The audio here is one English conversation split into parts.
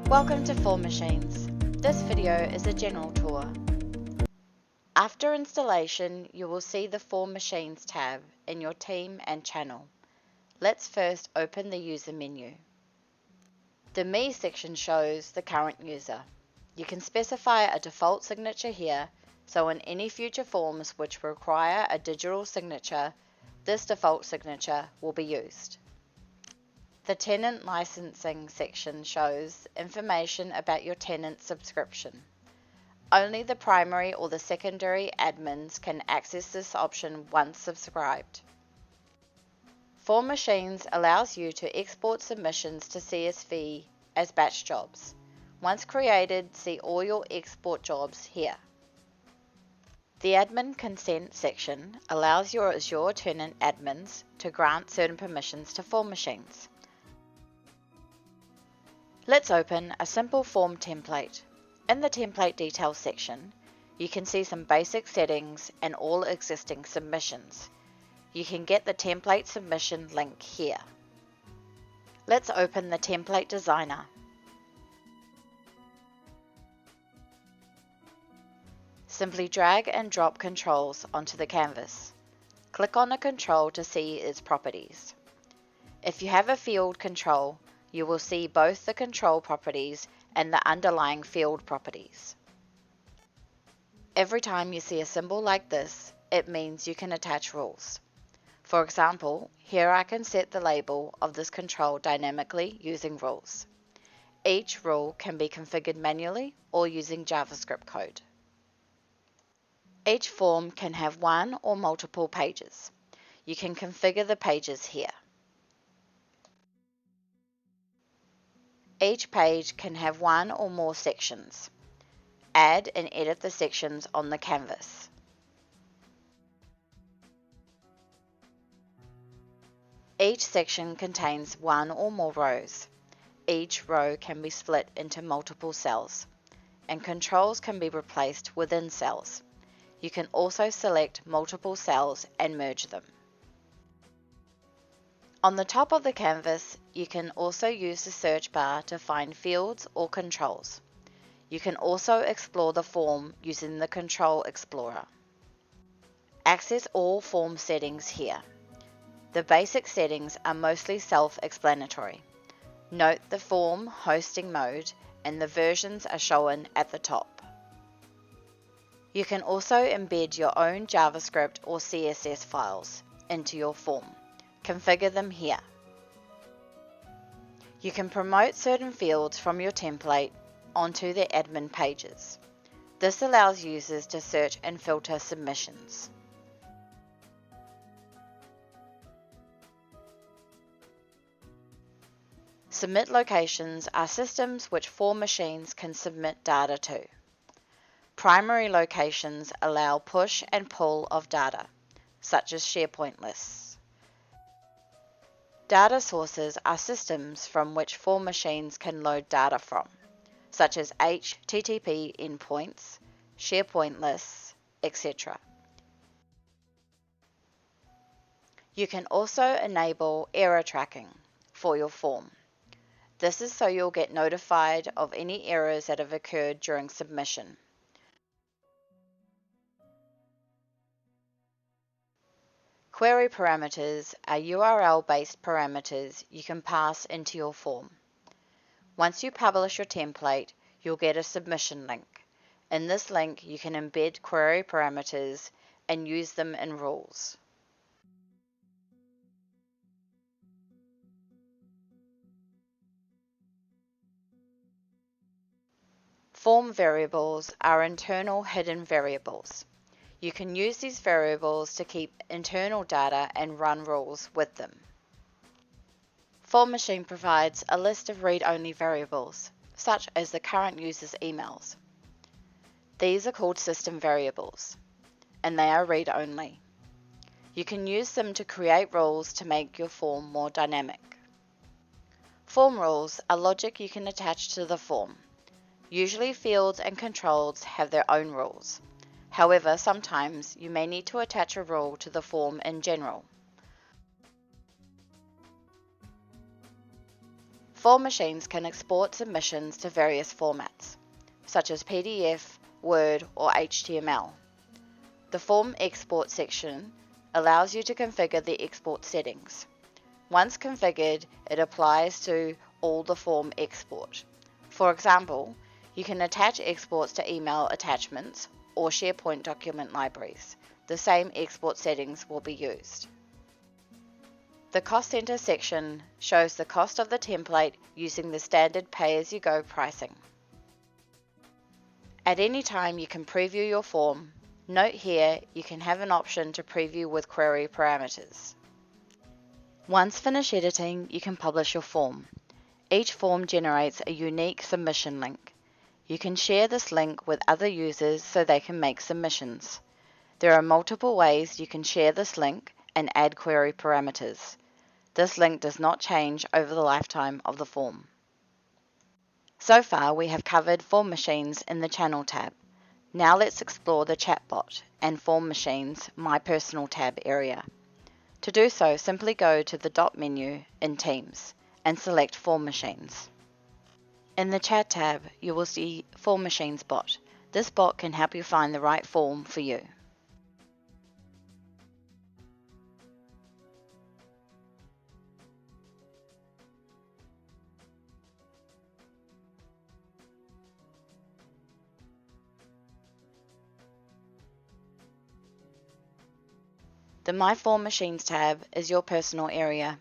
Welcome to FormMachines. This video is a general tour. After installation, you will see the FormMachines tab in your team and channel. Let's first open the user menu. The Me section shows the current user. You can specify a default signature here, so in any future forms which require a digital signature, this default signature will be used. The Tenant Licensing section shows information about your tenant subscription. Only the primary or the secondary admins can access this option once subscribed. FormMachines allows you to export submissions to CSV as batch jobs. Once created, see all your export jobs here. The Admin Consent section allows your Azure tenant admins to grant certain permissions to FormMachines. Let's open a simple form template. In the Template Details section, you can see some basic settings and all existing submissions. You can get the template submission link here. Let's open the Template Designer. Simply drag and drop controls onto the canvas. Click on a control to see its properties. If you have a field control, you will see both the control properties and the underlying field properties. Every time you see a symbol like this, it means you can attach rules. For example, here I can set the label of this control dynamically using rules. Each rule can be configured manually or using JavaScript code. Each form can have one or multiple pages. You can configure the pages here. Each page can have one or more sections. Add and edit the sections on the canvas. Each section contains one or more rows. Each row can be split into multiple cells, and controls can be replaced within cells. You can also select multiple cells and merge them. On the top of the canvas, you can also use the search bar to find fields or controls. You can also explore the form using the Control Explorer. Access all form settings here. The basic settings are mostly self-explanatory. Note the form hosting mode and the versions are shown at the top. You can also embed your own JavaScript or CSS files into your form. Configure them here. You can promote certain fields from your template onto the admin pages. This allows users to search and filter submissions. Submit locations are systems which FormMachines can submit data to. Primary locations allow push and pull of data, such as SharePoint lists. Data sources are systems from which FormMachines can load data from, such as HTTP endpoints, SharePoint lists, etc. You can also enable error tracking for your form. This is so you'll get notified of any errors that have occurred during submission. Query parameters are URL-based parameters you can pass into your form. Once you publish your template, you'll get a submission link. In this link, you can embed query parameters and use them in rules. Form variables are internal hidden variables. You can use these variables to keep internal data and run rules with them. FormMachine provides a list of read-only variables, such as the current user's emails. These are called system variables, and they are read-only. You can use them to create rules to make your form more dynamic. Form rules are logic you can attach to the form. Usually fields and controls have their own rules. However, sometimes you may need to attach a rule to the form in general. FormMachines can export submissions to various formats, such as PDF, Word, or HTML. The Form Export section allows you to configure the export settings. Once configured, it applies to all the form export. For example, you can attach exports to email attachments or SharePoint document libraries. The same export settings will be used. The Cost Center section shows the cost of the template using the standard pay-as-you-go pricing. At any time you can preview your form. Note here you can have an option to preview with query parameters. Once finished editing, you can publish your form. Each form generates a unique submission link. You can share this link with other users so they can make submissions. There are multiple ways you can share this link and add query parameters. This link does not change over the lifetime of the form. So far we have covered FormMachines in the Channel tab. Now let's explore the chatbot and FormMachines My Personal tab area. To do so, simply go to the dot menu in Teams and select FormMachines. In the Chat tab, you will see FormMachines bot. This bot can help you find the right form for you. The My FormMachines tab is your personal area.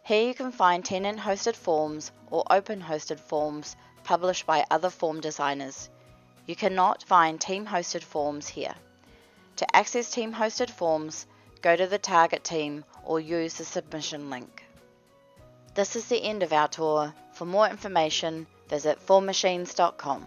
Here you can find tenant-hosted forms or open-hosted forms published by other form designers. You cannot find team-hosted forms here. To access team-hosted forms, go to the target team or use the submission link. This is the end of our tour. For more information, visit FormMachines.com.